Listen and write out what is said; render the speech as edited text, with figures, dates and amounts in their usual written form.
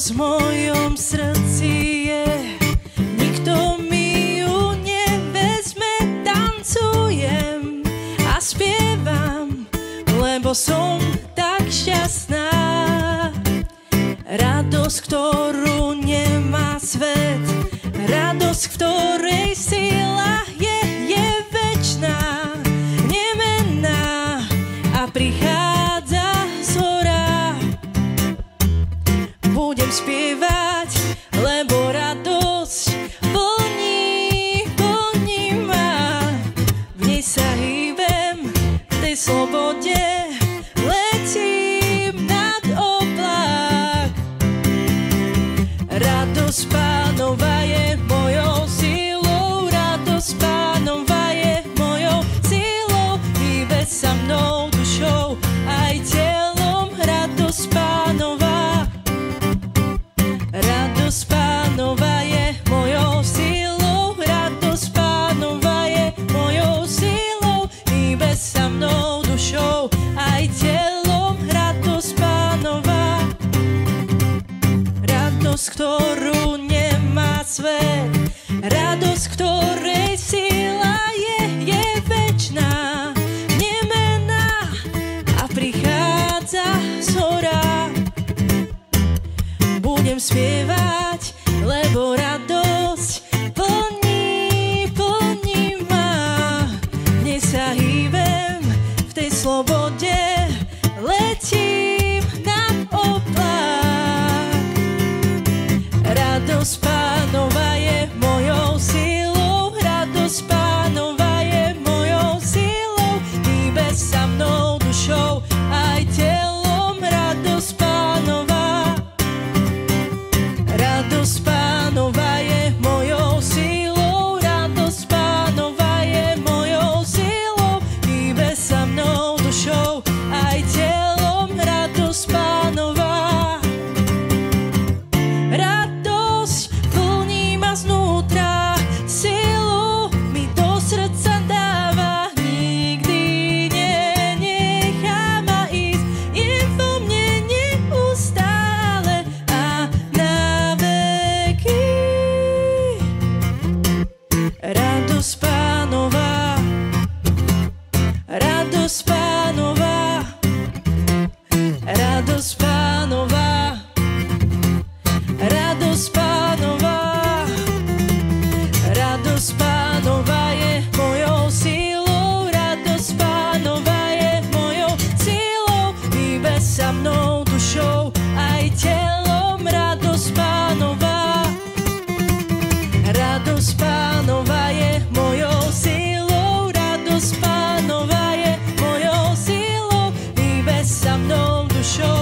radosť v mojom srdci je, nikto mi ju nevezme, tancujem a spievam, lebo som tak šťastná. Radosť, ktorú nemá svet, radosť, v ktorej sila je večná, nemenná a prichádza zhora. Budem spievať, lebo radosť plní ma. V nej sa hýbem, v tej slobode letím nad oblak. Radosť Pánova je mojou silou, radosť Pánova je mojou silou, hýbe sa mnou dušou aj telom. Radosť Pánova, radosť Pánova je mojou silou, radosť Pánova je mojou silou, hýbe sa mnou dušou aj telom. Radosť Pánova, radosť, ktorú nemá svet, radosť, ktorej sila je večná, nemenná a prichádza zhora. Budem spievať, lebo radosť plní ma. V nej sa hýbem, v tej slobode letím nad oblak. Radosť Pánova je mojou silou, radosť Pánova je mojou silou, hýbe sa mnou dušou aj telom. Radosť Pánova, radosť Pánova je mojou silou, radosť Pánova je mojou silou, hýbe sa mnou dušou aj telom. Radosť Pánova, radosť plní ma znútra, silu mi do srdca dáva, nikdy nenechá ma ísť, je vo mne neustále a na veky. Radosť Pánova, radosť Pánova, radosť Pánova, radosť Pánova, radosť Pánova je mojou silou, radosť Pánova je mojou silou, hýbe sa mnou dušou aj telom. Radosť Pánova, radosť Pánova je mojou silou, radosť Pánova je mojou silou, hýbe sa mnou dušou